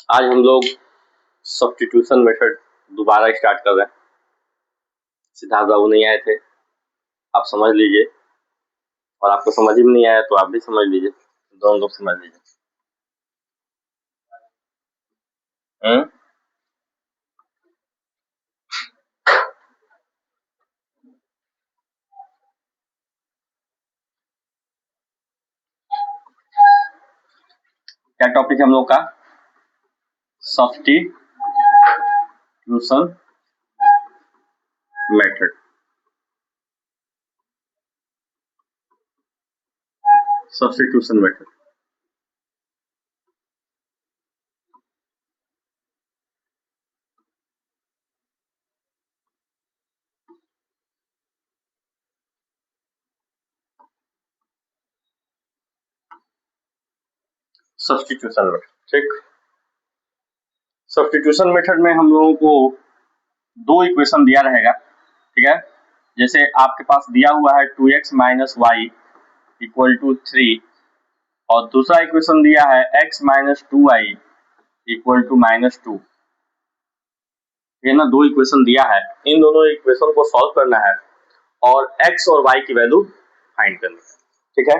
आज हम लोग सब्स्टिट्यूशन मेथड दोबारा स्टार्ट कर रहे हैं। सिद्धार्थ बाबू नहीं आए थे, आप समझ लीजिए, और आपको समझ ही नहीं आया तो आप भी समझ लीजिए, दोनों लोग समझ लीजिए। क्या टॉपिक है हम लोग का? Substitution method. Substitution method substitution method, ठीक। सब्स्टिट्यूशन मेथड में हम लोगों को दो इक्वेशन दिया रहेगा, ठीक है। जैसे आपके पास दिया हुआ है 2x minus y equal to 3 और दूसरा इक्वेशन दिया है x minus 2y equal to -2। ये ना दो इक्वेशन दिया है, इन दोनों इक्वेशन को सॉल्व करना है और x और y की वैल्यू फाइंड करनी है, ठीक है।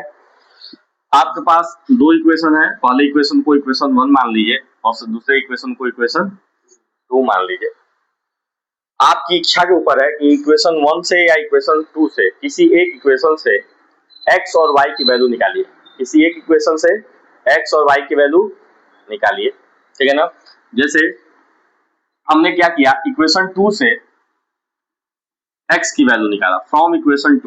आपके पास दो इक्वेशन है, पहले इक्वेशन को इक्वेशन 1 मान लीजिए और दूसरे इक्वेशन को इक्वेशन 2 मान लीजिए। आपकी इच्छा के ऊपर है कि इक्वेशन 1 से या इक्वेशन 2 से किसी एक इक्वेशन से x और y की वैल्यू निकालिए, किसी एक इक्वेशन से x और y की वैल्यू निकालिए, ठीक है ना। जैसे हमने क्या किया, इक्वेशन 2 से x की वैल्यू निकाला, फ्रॉम इक्वेशन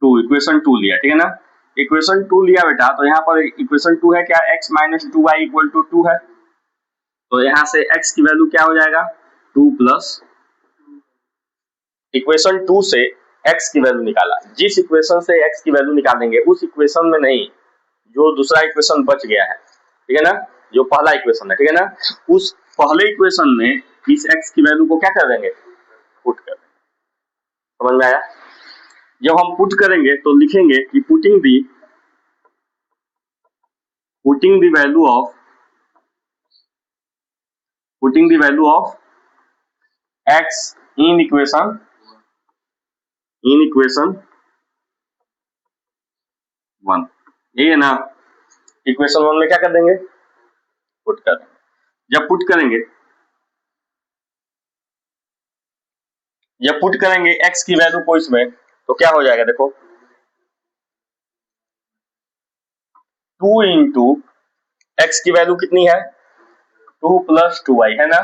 2 इक्वेशन 2 लिया, ठीक है ना। इक्वेशन 2 लिया बेटा, तो यहाँ पर इक्वेशन 2 है क्या, x minus 2y equal to 2 है, तो यहाँ से x की वैल्यू क्या हो जाएगा 2 प्लस, इक्वेशन 2 से x की वैल्यू निकाला, जिस इक्वेशन से x की वैल्यू निकालेंगे उस इक्वेशन में नहीं, जो दूसरा इक्वेशन बच गया है, ठीक है ना, जो पहला इक्वेशन है, ठीक है ना, उस पहले इक्वेशन में इस x की वैल्यू को क्या कर देंगे, पुट कर देंगे। समझ में आया? जब हम पुट करेंगे तो लिखेंगे कि putting the value of x in equation 1, ये है ना। इक्वेशन 1 में क्या कर देंगे, पुट कर देंगे। जब पुट करेंगे x की वैल्यू को इसमें, तो क्या हो जाएगा, देखो 2 इंटू एक्स की वैल्यू कितनी है 2 प्लस 2y है ना,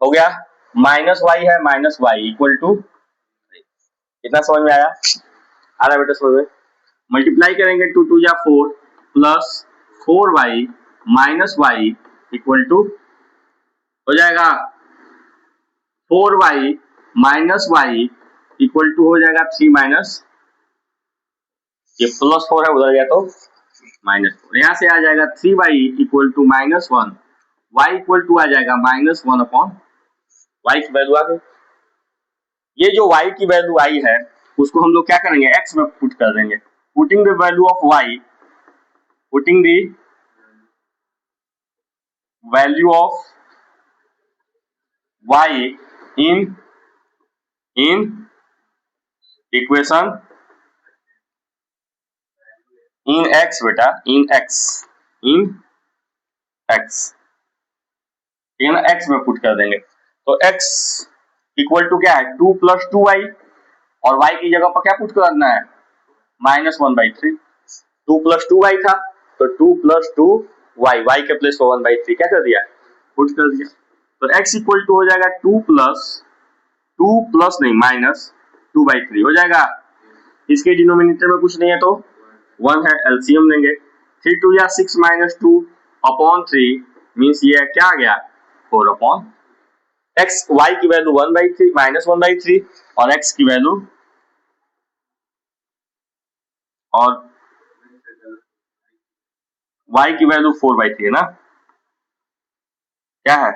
हो गया, माइनस y है, माइनस y इक्वल टू, कितना समझ में आया? आ रहा बेटा समझ में? मल्टीप्लाई करेंगे 2 2 या 4 plus 4y minus y equal to, हो जाएगा 4y minus y equal to हो जाएगा 3 माइनस, ये प्लस 4 है उधर गया तो -4, यहाँ से आ जाएगा 3y equal to -1, y equal to आ जाएगा -1 अपॉन y की वैल्यू आ गई। ये जो y की वैल्यू आई है उसको हम लोग क्या करेंगे, x में पुट कर देंगे। Putting the value of y in equation in x बेटा, इन x, ठीक है ना, x में पुट कर देंगे। तो x इक्वल टू क्या है 2 प्लस 2y और y की जगह पर क्या पुट करना है -1/3, 2 प्लस 2y था तो 2 प्लस 2y, y के प्लेस पर 1/3 क्या कर दिया, पुट कर दिया। तो x इक्वल टू हो जाएगा 2 प्लस नहीं -2/3 हो जाएगा। इसके डिनोमिनेटर में कुछ नहीं है तो 1 है, एलसीएम लेंगे, 3 2 या 6 -2 अपॉन 3 मींस ये क्या आ गया 4 अपॉन x, y की वैल्यू 1/3 -1/3 और x की वैल्यू और y की वैल्यू 4/3 है ना, क्या है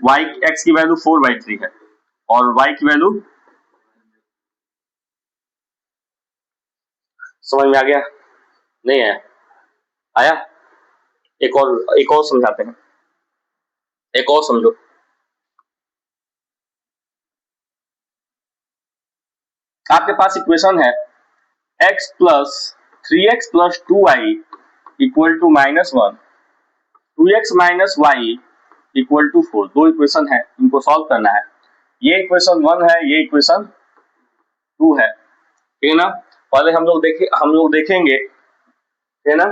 y, x की वैल्यू 4/3 है और y की वैल्यू, समझ में आ गया? नहीं आया? आया? एक और समझाते हैं, एक और समझो। आपके पास इक्वेशन है x plus 3x plus 2y equal to -1, 2x minus y equal to 4। दो इक्वेशन है, इनको सॉल्व करना है। ये इक्वेशन 1 है, ये इक्वेशन 2 है, ठीक है ना। पहले हम लोग देखेंगे, ठीक है ना,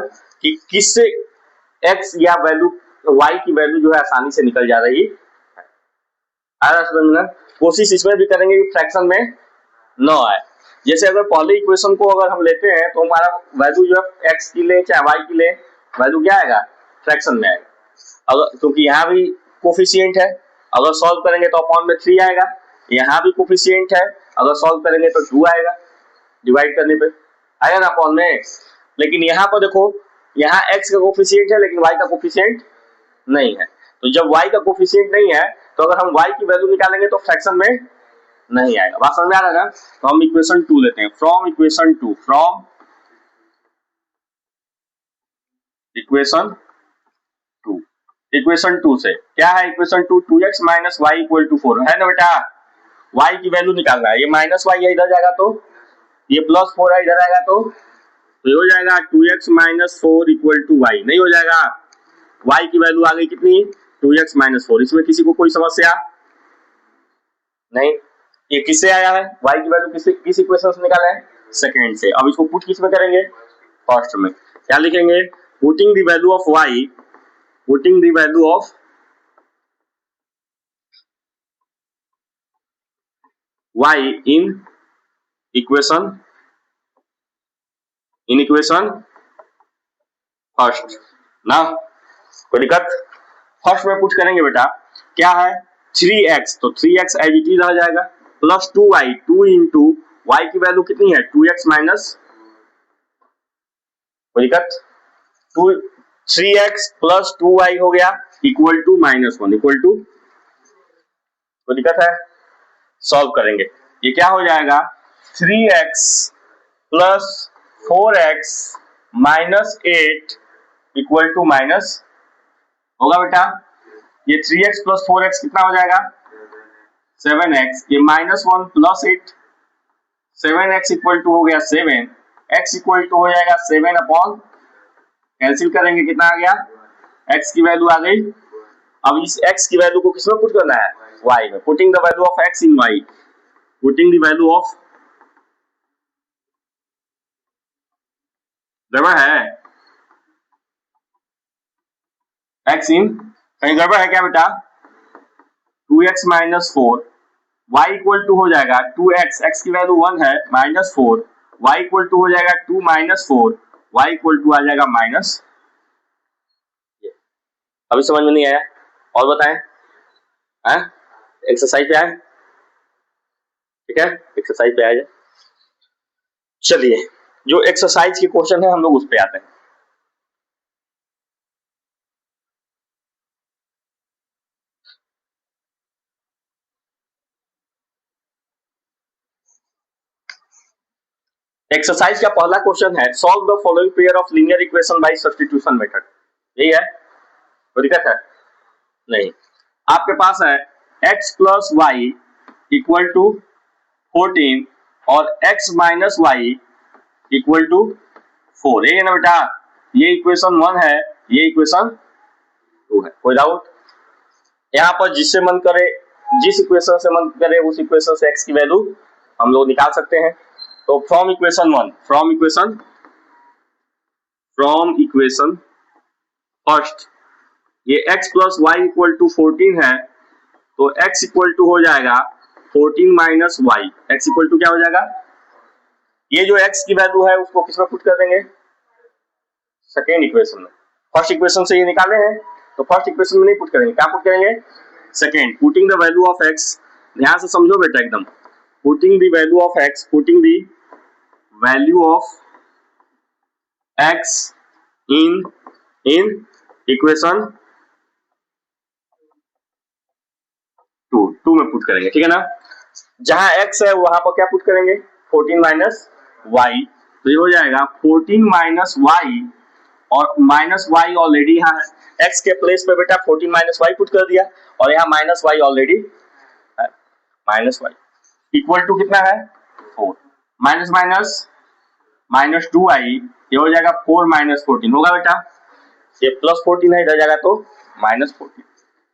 कि किससे x या वैल्यू y की वैल्यू जो है आसानी से निकल जा रही है। समझ में? कोशिश इसमें भी करेंगे कि फ्रैक्शन में न आए। जैसे अगर पहले इक्वेशन को अगर हम लेते हैं तो हमारा वैल्यू जो है x की ले चाहे y की ले, वैल्यू क्या आएगा? फ्रैक्शन में आएगा। अगर क्योंकि यहाँ भी कोफिशिएंट है, अगर सॉल्व करेंगे तो अपॉन में 3 आएगा। यहाँ भी कोफिशिएंट है, अगर सॉल्व करेंगे तो 2 आएगा, डिवाइड करने पे आएगा ना अपॉन में। लेकिन यहाँ पर देखो, यहाँ x का कोफिशिएंट है लेकिन y का कोफिशिएंट नहीं है। तो जब y का कोफिशिएंट नहीं है तो अगर हम y की वैल्यू निकालेंगे तो फ्रैक्शन में नहीं आएगा। बात समझ में आ रहा है ना? तो हम इक्वेशन 2 लेते हैं। फ्रॉम इक्वेशन 2 इक्वेशन 2 से क्या है? Equation 2 2x minus y equal to 4 है ना बेटा। y की वैल्यू निकालना है। ये माइनस वाई इधर जाएगा तो ये प्लस 4 है, इधर आएगा तो ये हो जाएगा 2x minus 4 equal to Y. नहीं हो जाएगा? y की वैल्यू आ गई कितनी? 2x minus 4। इसमें किसी को कोई समस्या नहीं? ये किससे आया है? y की वैल्यू किस इक्वेशन से निकाला है? सेकेंड से। अब इसको पुट किस में करेंगे? फर्स्ट में। क्या लिखेंगे? Putting the value of y, putting the value of y in equation first ना, कोई दिक्कत? फर्स्ट में पुट करेंगे बेटा। क्या है? 3x, तो 3x एज इट इज रह जाएगा, प्लस 2y, 2 इंटू वाई की वैल्यू कितनी है? 2x माइनस, कोई दिक्कत? 3x प्लस 2y हो गया इक्वल टू -1 इक्वल टू, कोई दिक्कत है? सॉल्व करेंगे, ये क्या हो जाएगा? 3x plus 4x minus 8 equal to minus, होगा बेटा? ये 3x प्लस 4x कितना हो जाएगा? 7x। ये -1 प्लस 8, 7x इक्वल टू हो गया 7, x इक्वल टू हो जाएगा 7 अपॉन, कैंसिल करेंगे कितना आ गया? x की वैल्यू आ गई। अब इस x की वैल्यू को किसमें पुट करना है? y में। Putting the value of x in y, putting the value of, गड़बड़ है? x इन, कहीं गड़बड़ है क्या बेटा? 2x minus 4, y equal to हो जाएगा 2x, x की वैल्यू 1 है, माइनस 4, y इक्वल टू हो जाएगा 2 माइनस 4, y इक्वल टू आ जाएगा माइनस। अभी समझ में नहीं आया? और बताएं, एक्सरसाइज पे आए? ठीक है, एक्सरसाइज पे आ जाए। चलिए, जो एक्सरसाइज के क्वेश्चन है हम लोग उस पे आते हैं। एक्सरसाइज का पहला क्वेश्चन है, solve the following pair of linear equation by substitution method. यही है? कोई दिक्कत है? नहीं। आपके पास है x plus y equal to 14 और x minus y equal to 4। ये है ना बेटा? ये इक्वेशन 1 है, ये इक्वेशन 2 है। कोई डाउट? यहाँ पर जिससे मन करे, जिस इक्वेशन से मन करे उस इक्वेशन से x की वैल्यू हम लोग निकाल सकते हैं। तो from equation 1, from equation first, ये x plus y equal to 14 है, तो x इक्वल टू हो जाएगा 14 माइनस वाई। एक्स इक्वल टू क्या हो जाएगा? ये जो x की वैल्यू है उसको किसमें पुट कर देंगे? सेकेंड इक्वेशन में। फर्स्ट इक्वेशन से ये निकाले हैं तो फर्स्ट इक्वेशन में नहीं पुट करेंगे, क्या पुट करेंगे? Second. Putting the value of x, ध्यान से समझो बेटा एकदम। Putting the value of x, putting the value of x in equation 2 में पुट करेंगे, ठीक है ना। जहां x है वहां पर क्या पुट करेंगे? 14 माइनस वाई तो ये हो जाएगा 14 माइनस वाई, और माइनस वाई ऑलरेडी यहाँ है, एक्स के प्लेस पे बेटा 14 माइनस वाई पुट कर दिया, और यहाँ माइनस वाई ऑलरेडी है, माइनस वाई इक्वल टू कितना है 4, माइनस माइनस माइनस 2i, ये हो जाएगा 4 माइनस 14 होगा बेटा, ये प्लस 14 है, इधर जाएगा तो माइनस 14,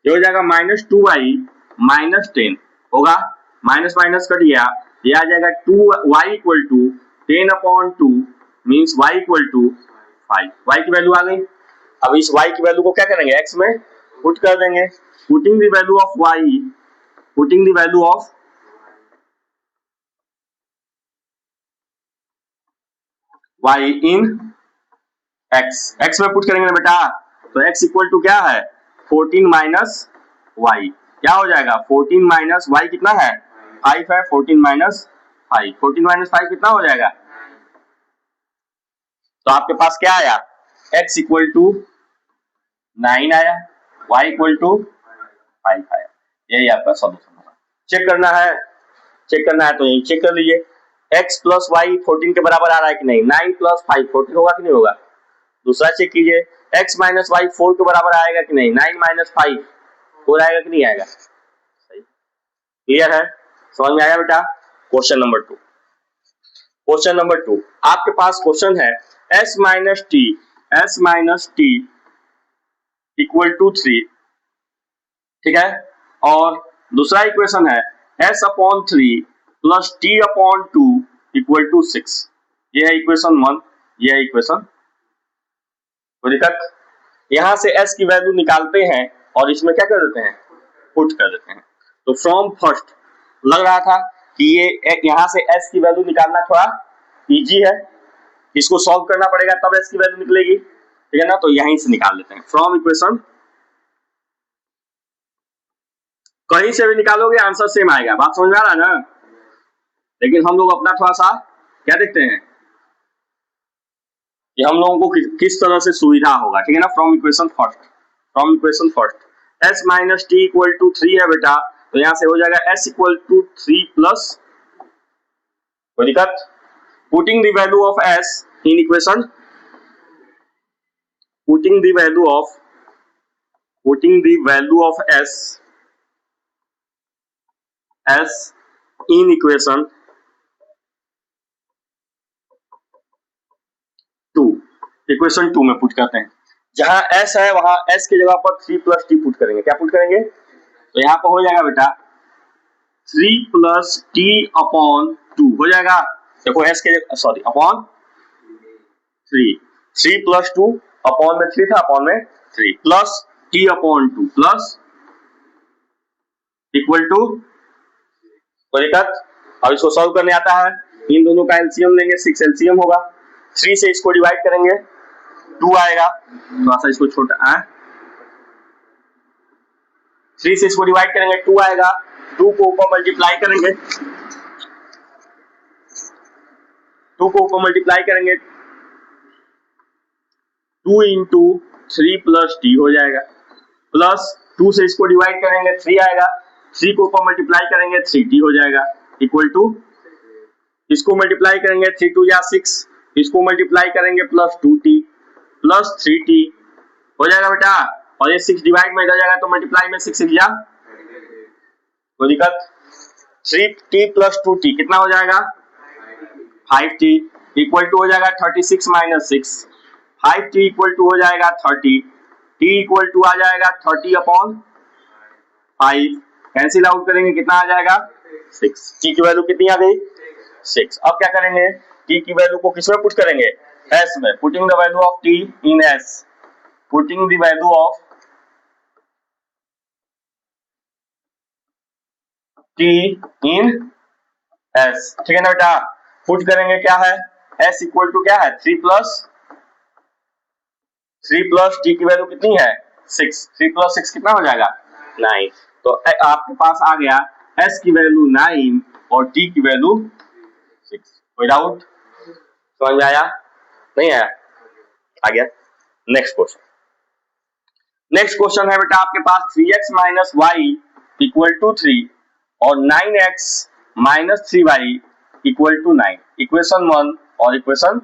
ये हो जाएगा माइनस 2i माइनस 10 होगा, माइनस माइनस कट गया, ये आ जाएगा 2y equal to 10 upon 2 means y equal to 5, y की वैल्यू आ गई। अब इस y की वैल्यू को क्या करेंगे, x में पुट कर देंगे, putting the value of y, putting the value of y in x, x में पुट करेंगे ना बेटा, तो x इक्वल टू क्या है 14 माइनस y, क्या हो जाएगा 14 माइनस y कितना है 5 है, 14 माइनस 5, 14 माइनस 5 कितना हो जाएगा, तो आपके पास क्या आया x इक्वल टू 9 आया, y इक्वल टू 5 आया, यही आपका सॉल्यूशन होगा। चेक करना है, चेक करना है तो यही चेक कर लीजिए, x प्लस वाई 14 के बराबर आ रहा है कि नहीं, 9 प्लस 5 14 होगा कि नहीं होगा। दूसरा चेक कीजिए, x माइनस वाई 4 के बराबर आएगा कि नहीं, 9 माइनस 5 4 आएगा कि नहीं आएगा, सही, क्लियर है, समझ में आया बेटा। क्वेश्चन नंबर 2, क्वेश्चन नंबर 2 आपके पास क्वेश्चन है s minus t equal to 3, ठीक है, और दूसरा इक्वेशन है s upon 3 plus t upon 2 equal to 6, ये है इक्वेशन 1, ये है इक्वेशन, कोई दिक्कत, यहां से s की वैल्यू निकालते हैं और इसमें क्या कर देते हैं पुट कर देते हैं। तो फ्रॉम फर्स्ट लग रहा था कि ये यहां से s की वैल्यू निकालना थोड़ा इजी है, इसको सॉल्व करना पड़ेगा तब s की वैल्यू निकलेगी, ठीक है ना, तो यहीं से निकाल लेते हैं फ्रॉम इक्वेशन, कहीं से भी निकालोगे आंसर सेम आएगा, बात समझ में आ रहा है ना, लेकिन हम लोग अपना थोड़ा सा क्या देखते हैं कि हम लोगों को किस तरह से सुविधा होगा, ठीक है ना। From equation first, from equation first s minus t equal to 3 है बेटा, तो यहां से हो जाएगा s इक्वल टू 3 प्लस, कोई दिक्कत, putting the value of s in equation, putting the value of s in equation 2, equation 2 में पुट करते हैं, जहां s है वहां s की जगह पर 3 प्लस टी पुट करेंगे, क्या पुट करेंगे, तो यहां पर हो जाएगा बेटा 3 प्लस टी अपॉन 2 हो जाएगा, देखो s के सॉरी अपॉन 3 प्लस 2 अपॉन में 3 था, अपॉन में 3 plus t upon 2 plus equal to, कोई दिक्कत, अब इसको सॉल्व करने आता है, इन दोनों का एलसीएम लेंगे 6 एलसीएम होगा, 3 से इसको डिवाइड करेंगे 2 आएगा, थोड़ा सा इसको छोटा 3 से इसको डिवाइड करेंगे 2 आएगा, 2 को ऊपर मल्टीप्लाई करेंगे, 2 को ऊपर मल्टीप्लाई करेंगे 2 इंटू 3 प्लस टी हो जाएगा, प्लस 2 से इसको डिवाइड करेंगे 3 आएगा, 3 को ऊपर मल्टीप्लाई करेंगे 3t हो जाएगा, इक्वल टू इसको मल्टीप्लाई करेंगे 3 2 या 6, इसको मल्टीप्लाई करेंगे प्लस 2t प्लस 3t हो जाएगा बेटा, और ये 6 डिवाइड में इधर जाएगा तो मल्टीप्लाई में 6 या, कोई दिक्कत, 3t प्लस 2t कितना हो जाएगा 5t इक्वल टू हो जाएगा 36 माइनस 6, 5t इक्वल टू हो जाएगा 30, t इक्वल टू आ जाएगा 30 अपॉन 5, कैंसिल आउट करेंगे कितना आ जाएगा 6, t की वैल्यू कितनी आ गई 6। अब क्या करेंगे, t की वैल्यू को किसमें पुट करेंगे s में, putting the value of t in s, putting the value of t in s, ठीक है ना बेटा, पुट करेंगे क्या है s इक्वल टू क्या है 3 प्लस t की वैल्यू कितनी है 6, 3 प्लस 6 कितना हो जाएगा 9, तो आपके पास आ गया s की वैल्यू 9 और t की वैल्यू 6, कोई डाउट, समझ में आया नहीं आया, आ गया। नेक्स्ट क्वेश्चन, नेक्स्ट क्वेश्चन है बेटा आपके पास 3x minus y equal to 3 और 9x minus 3y equal to 9, equation 1 और इक्वेशन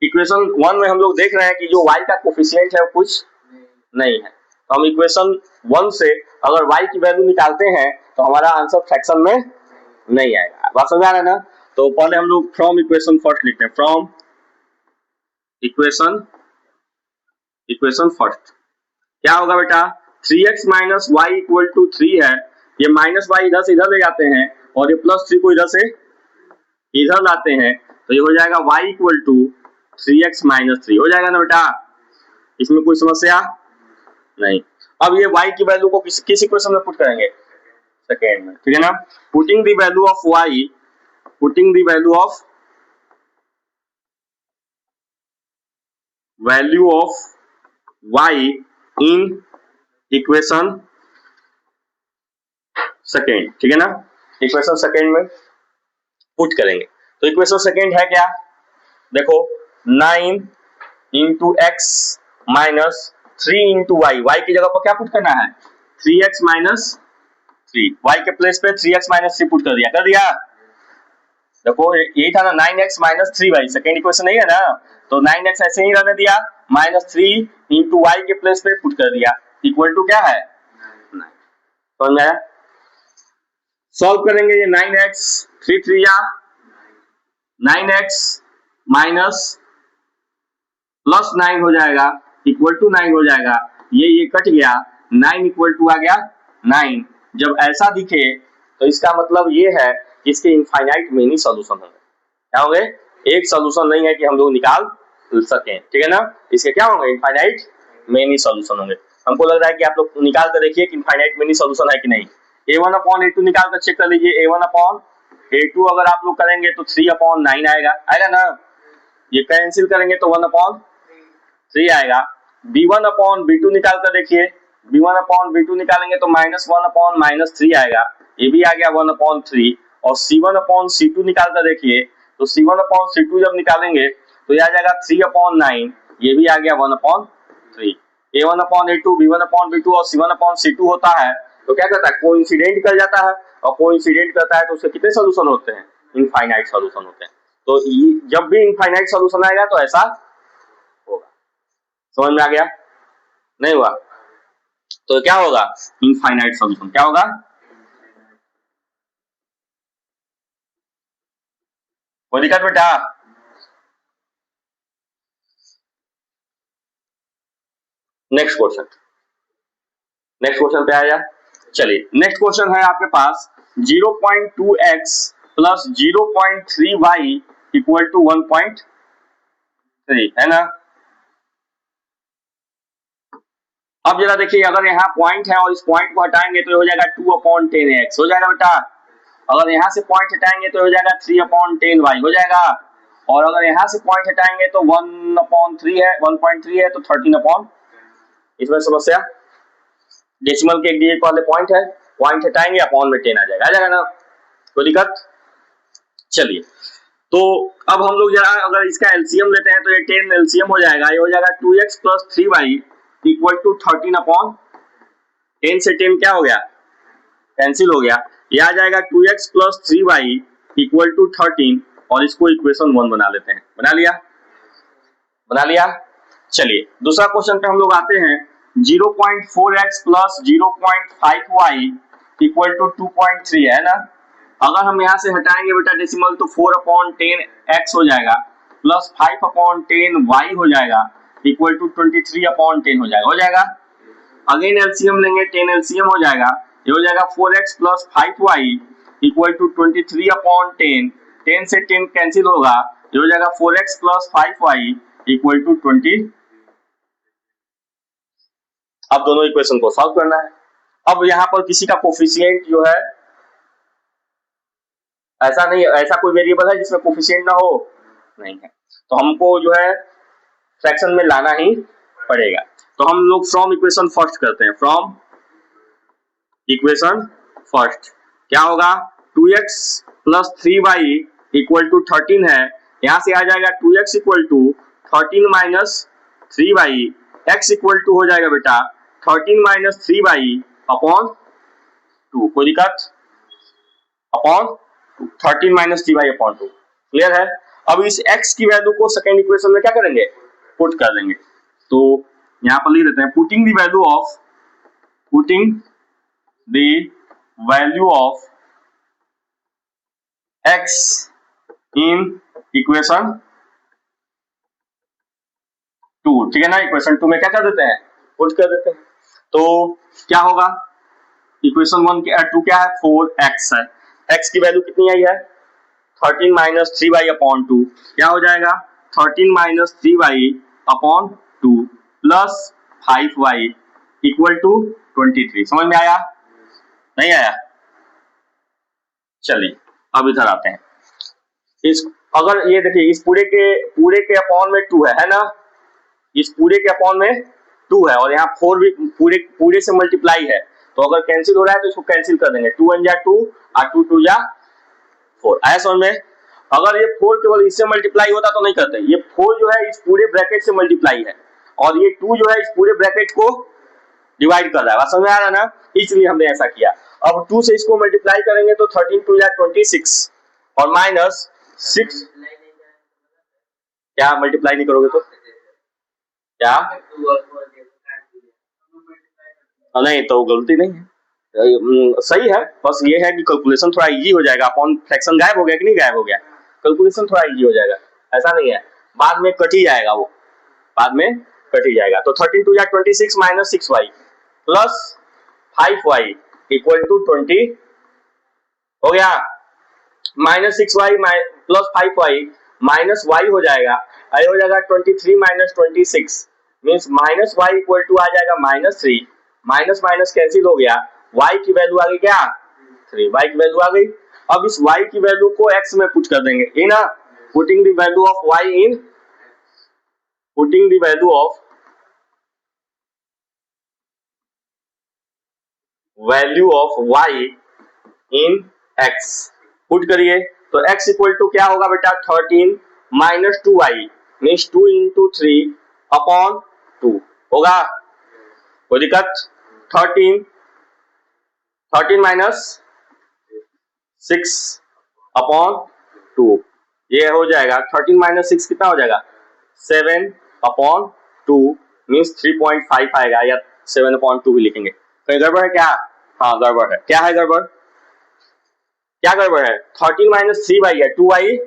1 में हम लोग देख रहे हैं कि जो y का कोफिशिएंट है वो कुछ नहीं है, तो हम इक्वेशन 1 से अगर y की वैल्यू निकालते हैं तो हमारा आंसर फ्रैक्शन में नहीं आएगा। बात समझ आ रहा है ना? तो पहले हम लोग फ्रॉम इक्वेशन फर्स्ट लिखते हैं, फ्रॉम इक्वेशन फर्स्ट क्या होगा बेटा, 3x minus y equal to 3 है, ये माइनस वाई इधर से इधर ले जाते हैं और ये प्लस 3 को इधर से इधर लाते हैं, तो ये हो जाएगा y equal to 3x minus 3 हो जाएगा ना बेटा, इसमें कोई समस्या नहीं। अब ये y की वैल्यू को किस इक्वेशन में पुट करेंगे, सेकेंड में, ठीक है ना। Putting the value of y, putting the value of y in equation second, ठीक है ना, इक्वेशन सेकेंड में पुट करेंगे। तो इक्वेशन सेकेंड है क्या, देखो 9 into x minus 3 into y, y की जगह पर क्या पुट करना है, 3x माइनस 3, वाई के प्लेस पे 3x माइनस 3 पुट कर दिया, देखो यही था ना 9x minus 3y, second equation नहीं है ना, तो 9x ऐसे ही रहने दिया, माइनस 3 इंटू वाई के प्लेस पे पुट कर दिया, इक्वल टू क्या है 9। समझ में आया? सॉल्व करेंगे, ये 9x 3 3 या 9x माइनस प्लस 9 हो जाएगा इक्वल टू 9 हो जाएगा, ये कट गया, 9 इक्वल टू आ गया 9। जब ऐसा दिखे तो इसका मतलब ये है कि इसके इनफाइनाइट मेनी सॉल्यूशन होंगे, क्या होंगे, एक सॉल्यूशन नहीं है कि हम लोग निकाल सकें, ठीक है ना, इसके क्या होंगे, इनफाइनाइट मेनी सॉल्यूशन होंगे। हमको लग रहा है कि आप लोग निकाल कर देखिए कि इनफाइनाइट मेनी सॉल्यूशन है कि नहीं। a1 अपॉन a2 निकाल कर चेक कर लीजिए, a1 अपॉन a2 अगर आप लोग करेंगे तो 3 अपॉन 9 आएगा ना, ये कैंसिल करेंगे तो 1 अपॉन 3 आएगा। b1 अपॉन b2 निकाल कर देखिए, b1 अपॉन b2 निकालेंगे तो माइनस 1 अपॉन माइनस 3 आएगा, ये भी आ गया 1 अपॉन 3। और c1 अपॉन c2 निकाल कर देखिए, तो c1 अपॉन c2 जब निकालेंगे तो ये आ जाएगा 3 अपॉन 9, ये भी आ गया 1 upon 3। a1 upon a2, b1 upon b2 और c1 अपॉन c2 होता है तो क्या करता है, कोइंसिडेंट कर जाता है, और कोइंसिडेंट करता है तो उसके कितने सॉल्यूशन होते हैं, इनफाइनाइट सॉल्यूशन होते हैं। तो जब भी इनफाइनाइट सॉल्यूशन आएगा तो ऐसा होगा। समझ में आ गया, नहीं हुआ तो क्या होगा, इनफाइनाइट सॉल्यूशन क्या होगा, कोई दिक्कत बेटा? नेक्स्ट क्वेश्चन पे आया, चलिए नेक्स्ट क्वेश्चन है आपके पास 0.2x plus 0.3y equal to 1.3 है ना। अब जरा देखिए, अगर यहाँ पॉइंट है और इस पॉइंट को हटाएंगे तो हो जाएगा 2/10x हो जाएगा बेटा, अगर यहाँ से पॉइंट हटाएंगे तो हो जाएगा 3/10y हो जाएगा, और अगर यहाँ से पॉइंट हटाएंगे तो 1/3 है, 1.3 है तो 13 इसमें समस्या, डेसिमल के एक डिजिट वाले पॉइंट है, पॉइंट हटाएंगे अपॉन में 10 आ जाएगा ना, कोई दिक्कत? चलिए तो अब हम लोग जरा अगर इसका एलसीएम लेते हैं तो ये 10 एलसीएम हो जाएगा, ये हो जाएगा 2x plus 3y equal to 13/10 से 10 क्या हो गया, कैंसिल हो गया, ये आ जाएगा 2x plus 3y equal to 13, और इसको इक्वेशन 1 बना लेते हैं, बना लिया। चलिए दूसरा क्वेश्चन पे हम लोग आते हैं, 0.4x plus 0.5y equal to 2.3 है ना। अगर हम यहाँ से हटाएंगे बेटा डेसिमल तो 4/10x हो जाएगा प्लस 5/10y हो जाएगा इक्वल टू 23/10 हो जाएगा। अगेन एलसीएम लेंगे, 10 एलसीएम हो जाएगा, ये हो जाएगा 4x plus 5y equal to 23/10, 10 से 10 कैंसिल होगा, ये हो जाएगा 4x plus 5y equal to 20। अब दोनों इक्वेशन को सॉल्व करना है। अब यहाँ पर किसी का कोफिशिएंट जो है ऐसा नहीं, ऐसा कोई वेरिएबल है जिसमें कोफिशिएंट ना हो, नहीं है, तो हमको जो है फ्रैक्शन में लाना ही पड़ेगा। तो हम लोग फ्रॉम इक्वेशन फर्स्ट करते हैं, फ्रॉम इक्वेशन फर्स्ट क्या होगा, 2x plus 3y equal to 13 है, यहां से आ जाएगा 2x equal to 13 minus 3y, x equal to हो जाएगा बेटा 13 माइनस 3y अपॉन 2, कोई दिक्कत, upon 13 minus 3y upon 2, clear है। अब इस x की वैल्यू को सेकेंड इक्वेशन में क्या करेंगे, पुट कर देंगे। तो यहां पर लिख देते हैं putting the value of x in equation 2, ठीक है ना। इक्वेशन 2 में क्या कर देते हैं, पुट कर देते हैं। तो क्या होगा, इक्वेशन 1 के 2 क्या है, 4x है। x की वैल्यू कितनी आई है, 13 माइनस 3y अपॉन 2, क्या हो जाएगा 13 minus 3y upon 2 plus 5y equal to 23। समझ में आया, नहीं आया? चलिए अब इधर आते हैं। इस अगर ये देखिए इस पूरे के अपॉन में 2 है ना, इस पूरे के अपॉन में 2 है और यहाँ 4 भी पूरे से मल्टीप्लाई है। तो अगर कैंसिल हो रहा है तो इसको कैंसिल कर देंगे, 2 1 जा 2 और 2 2 जा 4। आया समझ में? अगर ये 4 केवल इससे मल्टीप्लाई होता तो नहीं करते, ये 4 जो है इस पूरे ब्रैकेट से मल्टीप्लाई है और ये 2 जो है इस पूरे ब्रैकेट को डिवाइड कर रहा है। बात समझ में आ रहा है ना, इसलिए हमने ऐसा किया। अब 2 से इसको मल्टीप्लाई करेंगे तो 13 2 जा 26 और माइनस 6, क्या मल्टीप्लाई नहीं करोगे तो क्या, नहीं तो गलती नहीं है, सही है। बस ये है कि कैलकुलेशन थोड़ा इजी हो जाएगा। अपॉन फ्रैक्शन गायब हो गया कि नहीं गायब हो गया, कैलकुलेशन थोड़ा इजी हो जाएगा। ऐसा नहीं है, बाद में कट ही जाएगा, वो बाद में कट ही जाएगा। तो 13 2 जा 26 minus 6y plus 5y equal to 20 हो गया। Minus 6y plus 5y minus y हो जाएगा, आई हो जाएगा 23 minus 26 means minus y equal to आ जाएगा माइनस 3, माइनस माइनस कैंसिल हो गया, y की वैल्यू आ गई क्या 3, y की वैल्यू आ गई। अब इस y की वैल्यू को x में पुट कर देंगे, ये ना, putting the value of y in, putting the value of y in x put करिए तो x इक्वल टू क्या होगा बेटा 13 minus 2y means 2 into 3 upon 2 होगा, कोई दिक्कत। 13 माइनस 6 अपॉन 2 ये हो जाएगा 13 माइनस 6 कितना हो जाएगा 7 अपॉन 2 मीन्स 3.5 आएगा, या 7 अपॉन 2 भी लिखेंगे। कहीं गड़बड़ है क्या, हाँ गड़बड़ है, क्या है गड़बड़, क्या गड़बड़ है, 13 माइनस 3y है, 2y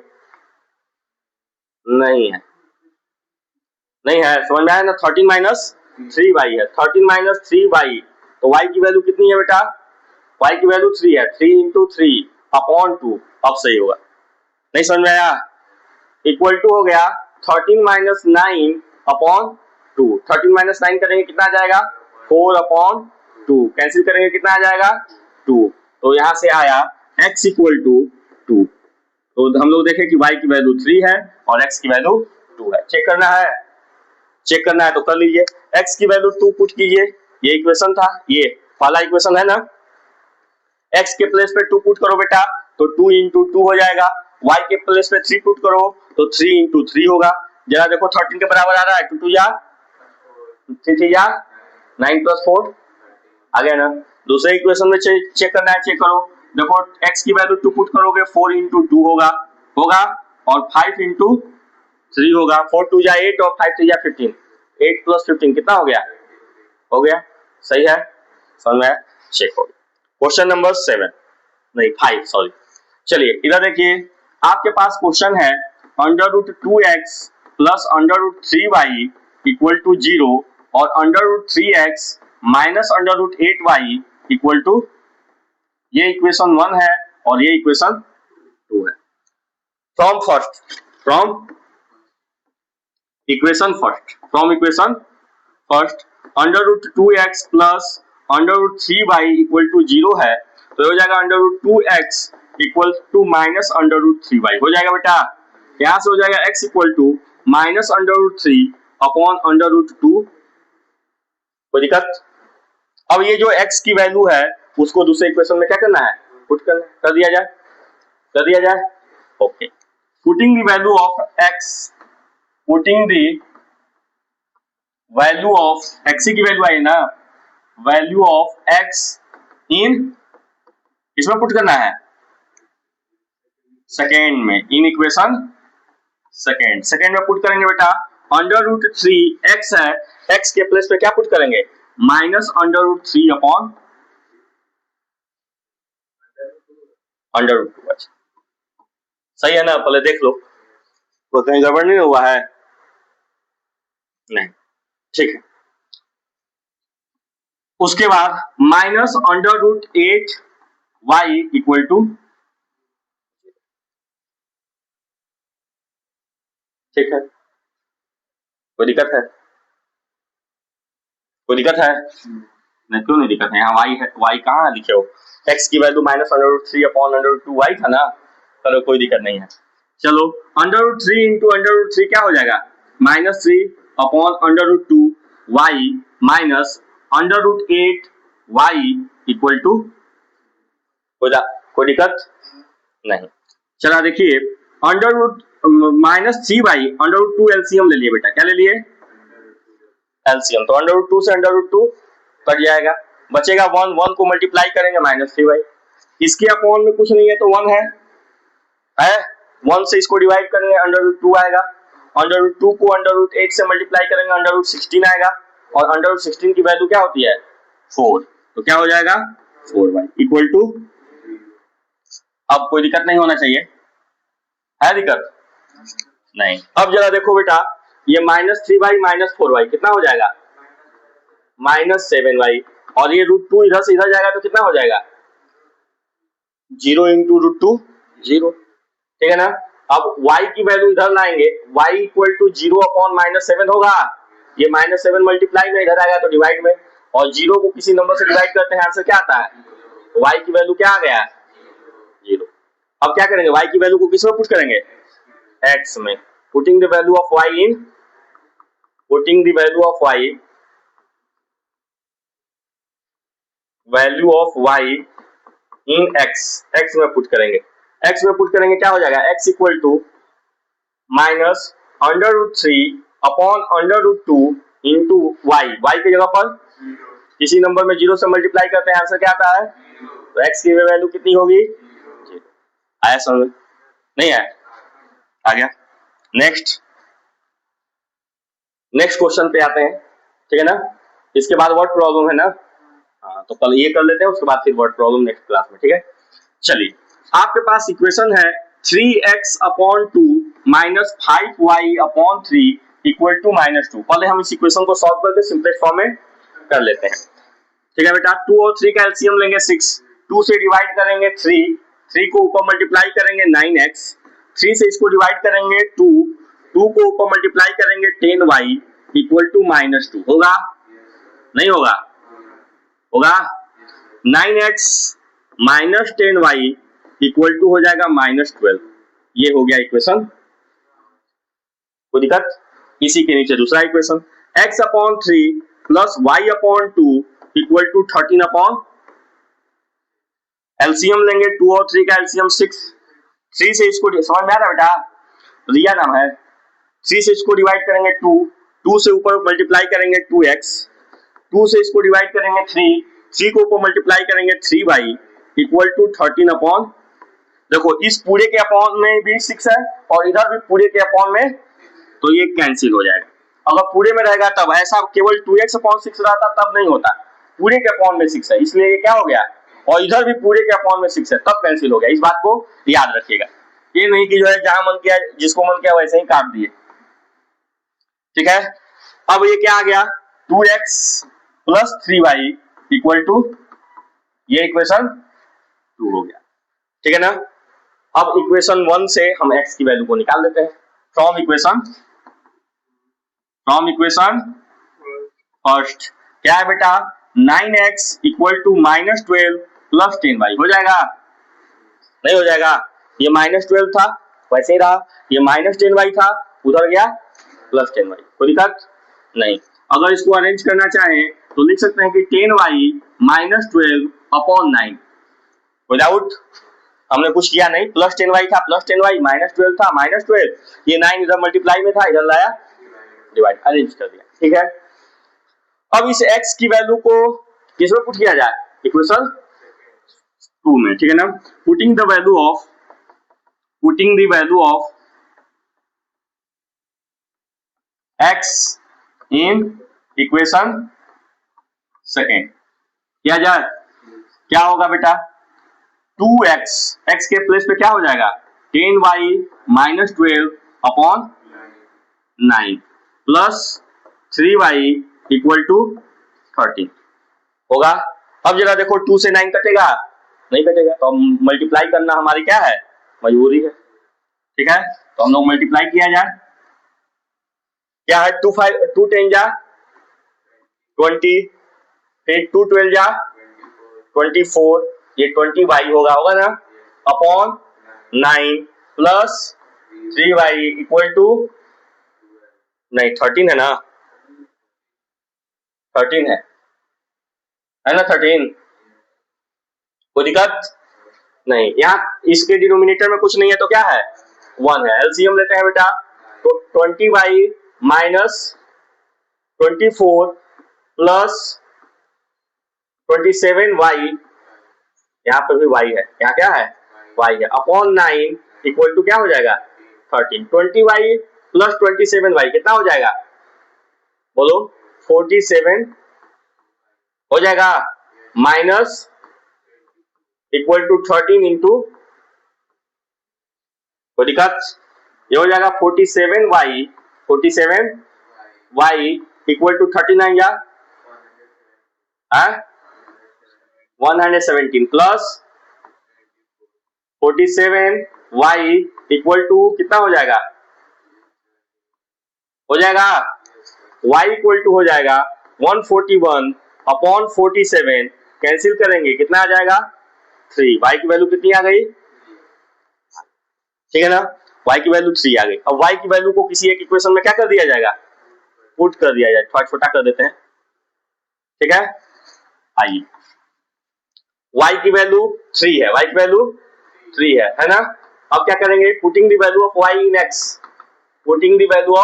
नहीं है, नहीं है, समझ में आया ना। 13 माइनस 3y है, 13 माइनस 3y, तो y की वैल्यू कितनी है बेटा, y की वैल्यू 3 है, 3 इंटू 3 अपॉन 2, अब सही होगा, नहीं समझ में आया। इक्वल टू हो गया 13 माइनस 9 अपॉन 2, 13 माइनस 9 करेंगे कितना आ जाएगा 4 अपॉन 2, कैंसिल करेंगे कितना आ जाएगा 2, तो यहां से आया x इक्वल टू 2। तो हम लोग देखें कि y की वैल्यू 3 है और x की वैल्यू 2 है। चेक करना है, चेक करना है तो कर लीजिए, x की वैल्यू 2 पुट कीजिए, ये इक्वेशन था, ये वाला इक्वेशन है ना, x के प्लेस पे 2 पुट करो बेटा तो 2 इंटू 2 हो जाएगा, y के प्लेस पे 3 पुट करो तो 3 इंटू 3 होगा। जरा देखो 13 के बराबर आ रहा है, 2 2 जा 3 3 जा 9 प्लस 4 आ गया ना। दूसरे इक्वेशन में चेक करना है, चेक करो, देखो x की वैल्यू 2 पुट करोगे 4 इंटू 2 होगा और 5 इंटू 3 होगा, 4 2 जा 8 और 5 3 जा 15, 8 प्लस 15 कितना हो गया, सही है, समझ में आया, चेक हो गया। क्वेश्चन नंबर 7 नहीं 5 सॉरी। चलिए इधर देखिए, आपके पास क्वेश्चन है under root 2x plus under root 3y equal to 0 और under root 3x minus under root 8y equal to, ये इक्वेशन 1 है और ये इक्वेशन 2 है। From equation first under root 2x plus under root 3y equal to 0 है, तो हो जाएगा under root 2x equal to minus under root 3y हो जाएगा बेटा, यहां से हो जाएगा x equal to minus under root 3 upon under root 2, कोई दिक्कत। अब ये जो x की वैल्यू है उसको दूसरे इक्वेशन में क्या करना है, पुट कर दिया जाए, okay. Putting the value of x, putting the value of x की वैल्यू आई ना, वैल्यू ऑफ x इन, इसमें पुट करना है सेकेंड में, इन इक्वेशन सेकेंड। सेकेंड में पुट करेंगे बेटा अंडर रूट 3 एक्स है, एक्स के प्लेस पे क्या पुट करेंगे minus under root 3 upon under root 2। अच्छा सही है ना, पहले देख लो तो कहीं गड़बड़ नहीं हुआ है, नहीं ठीक है। उसके बाद minus under root 8 y equal to, ठीक है कोई दिक्कत है, कोई दिक्कत है नहीं, क्यों नहीं दिक्कत है, यहाँ वाई है, वाई कहाँ लिखे हो, एक्स की value minus under root 3 upon under root 2 y था ना, चलो कोई दिक्कत नहीं है। चलो under root 3 into under root 3 क्या हो जाएगा minus 3 upon under root 2 y minus under root 8 y equal to, कोई दिक्कत नहीं। चला देखिए under root minus 3 y under root 2 LCM ले लिए बेटा, क्या ले लिए एलसीएम, तो अंडर रूट 2 से अंडर रूट 2 कट जाएगा, बचेगा 1, 1 को मल्टीप्लाई करेंगे माइनस 3 वाई, इसके अपॉन में कुछ नहीं है तो 1 है 1 से इसको डिवाइड करेंगे अंडर रूट 2 आएगा, अंडर रूट 2 को अंडर रूट 8 से मल्टीप्लाई करेंगे अंडर रूट 16 आएगा, और अंडर रूट 16 की वैल्यू क्या होती है 4, तो क्या हो जाएगा 4y इक्वल टू, अब कोई दिक्कत नहीं होना चाहिए, है दिक्कत नहीं। अब जरा देखो बेटा ये माइनस 3y माइनस 4y कितना हो जाएगा माइनस 7y, और ये रूट 2 इधर से इधर जाएगा तो कितना हो जाएगा 0 इंटू रूट 2 0, ठीक है ना। अब y की वैल्यू इधर लाएंगे, y equal to 0 upon minus 7 होगा, ये माइनस 7 मल्टीप्लाई में इधर आएगा तो डिवाइड में, और 0 को किसी नंबर से डिवाइड करते हैं आंसर क्या आता है, y की वैल्यू क्या आ गया 0। अब क्या करेंगे y की वैल्यू को किस में पुट करेंगे x में, putting the value of y in, putting the value of y, value of y in x, x में पुट करेंगे, x में पुट करेंगे क्या हो जाएगा x equal to minus under root 3 upon under root 2 into y, y की जगह पर किसी नंबर में 0 से मल्टीप्लाई करते हैं आंसर क्या आता है, तो x की वैल्यू कितनी होगी 0। आया समझ नहीं आया, आ गया। नेक्स्ट क्वेश्चन पे आते हैं, ठीक है ना, इसके बाद वर्ड प्रॉब्लम है ना, हाँ तो कल ये कर लेते हैं उसके बाद फिर वर्ड प्रॉब्लम नेक्स्ट क्लास में, ठीक है। चलिए आपके पास इक्वेशन है 3x upon 2 minus 5y upon 3 equal to minus 2, पहले हम इस इक्वेशन को सॉल्व करके सिंपलेस्ट फॉर्म में कर लेते हैं, ठीक है बेटा। 2 और 3 का एलसीएम लेंगे 6, 2 से डिवाइड करेंगे 3, 3 को ऊपर मल्टीप्लाई करेंगे 9x, 3 से इसको डिवाइड करेंगे 2, 2 को ऊपर मल्टीप्लाई करेंगे 10y इक्वल टू माइनस 2, होगा नहीं होगा, होगा 9x minus 10y equal to हो जाएगा माइनस 12, ये हो गया इक्वेशन, कोई दिक्कत। इसी के नीचे दूसरा equation x upon 3 plus y upon 2 equal to 13 upon, LCM लेंगे 2 और 3 का एलसीएम 6, 3 से इसको समझ में आ रहा है बेटा, रिया नाम है, 3 से इसको डिवाइड करेंगे 2, 2 से ऊपर मल्टीप्लाई करेंगे 2x, 2 से इसको डिवाइड करेंगे 3, 3 को ऊपर मल्टीप्लाई करेंगे 3y इक्वल टू 13 अपॉन, देखो इस पूरे के अपॉन में भी 6 है और इधर भी पूरे के अपॉन में, तो ये कैंसिल हो जाएगा, अगर पूरे में रहेगा तब, ऐसा केवल 2x अपॉन 6 रहता तब नहीं होता, पूरे के अपॉन में 6 है इसलिए ये क्या हो गया, और इधर भी पूरे के अपॉन में 6 है तब कैंसिल हो गया, इस बात को याद रखिएगा, ये नहीं कि जो है जहां मन किया जिसको मन किया वैसे ही काट दिए, ठीक है। अब ये क्या आ गया 2x plus 3y equal to, ये इक्वेशन 2 हो गया, ठीक है ना। अब इक्वेशन 1 से हम x की वैल्यू को निकाल लेते हैं, फ्रॉम इक्वेशन फर्स्ट क्या है बेटा 9x equal to minus 12 plus 10y, हो जाएगा नहीं हो जाएगा, ये माइनस 12 था वैसे ही रहा, ये माइनस 10y था उधर गया प्लस 10y, कोई दिक्कत नहीं। अगर इसको अरेंज करना चाहें तो लिख सकते हैं कि 10y माइनस 12 अपॉन 9, विदाउट हमने कुछ किया नहीं, प्लस 10y था प्लस 10y, माइनस 12 था माइनस 12, ये 9 इधर मल्टीप्लाई में था इधर लाया डिवाइड, अरेंज कर दिया, ठीक है। अब इस x की वैल्यू को किसमें पुट किया जाए इक्वेशन 2 में, ठीक है ना, putting the value of x in equation second किया जाए, क्या होगा बेटा 2x, x के प्लेस पे क्या हो जाएगा 10y minus 12 upon 9 plus 3y equal to 13 होगा। अब जरा देखो 2 से 9 कटेगा, नहीं कटेगा, तो मल्टीप्लाई करना हमारी क्या है मजबूरी है, ठीक है। तो हम लोग मल्टीप्लाई किया जाए, क्या है 2 10 जा 20, फिर 2 12 जा 24, ये 20y होगा ना upon 9 plus 3y equal to, नहीं 13 है ना, 13 है ना 13, कोई दिक्कत नहीं। यहाँ इसके डिनोमिनेटर में कुछ नहीं है तो क्या है 1 है। एलसीएम लेते हैं बेटा, तो 20y माइनस 24 प्लस 27y, यहाँ पे भी y है, यहाँ क्या है y है, अपॉन 9 इक्वल टू क्या हो जाएगा 13। 20y प्लस 27y कितना हो जाएगा बोलो 47 हो जाएगा, माइनस इक्वल टू 13 इंटू, कोई दिक्कत, ये हो जाएगा 47y इक्वल टू 39 या 117 प्लस 47y इक्वल टू कितना हो जाएगा y इक्वल टू हो जाएगा 141 अपॉन 47, कैंसिल करेंगे कितना आ जाएगा 3, y की वैल्यू कितनी आ गई, ठीक है ना, y की वैल्यू 3 आ गई। अब y की वैल्यू को किसी एक इक्वेशन में क्या कर दिया जाएगा पुट कर दिया जाए, थोड़ा छोटा कर देते हैं, ठीक है। आइए y की वैल्यू 3 है, y की वैल्यू 3 है ना। अब क्या करेंगे putting the value of y in x, putting the value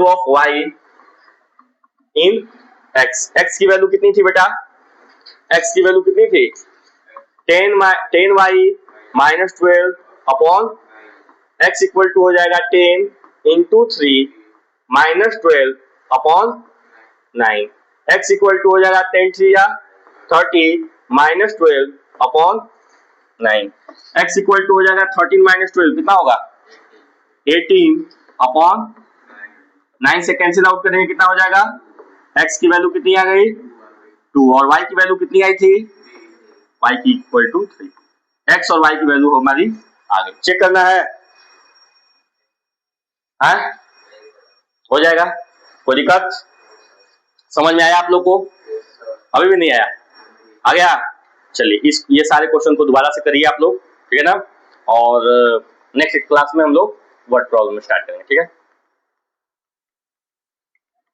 of y in x, x की वैल्यू कितनी थी बेटा, x की वैल्यू कितनी थी 10y minus 12 upon x equal to हो जाएगा 10 into 3 minus 12 upon 9, x equal to हो जाएगा 10 3 या 30 minus 12 upon 9, x equal to हो जाएगा 13 माइनस 12 कितना होगा 18 अपॉन 9 से कैंसिल आउट करेंगे कितना हो जाएगा, x की वैल्यू कितनी आ गई 2 और y की वैल्यू कितनी आई थी y की इक्वल टू 3, x और y की वैल्यू हमारी आ गई। चेक करना है हो जाएगा, कोई दिक्कत, समझ में आया आप लोग को, अभी भी नहीं आया, आ गया, चलिए इस ये सारे क्वेश्चन को दोबारा से करिए आप लोग, ठीक है ना, और नेक्स्ट क्लास में हम लोग वर्ड प्रॉब्लम स्टार्ट करेंगे, ठीक है।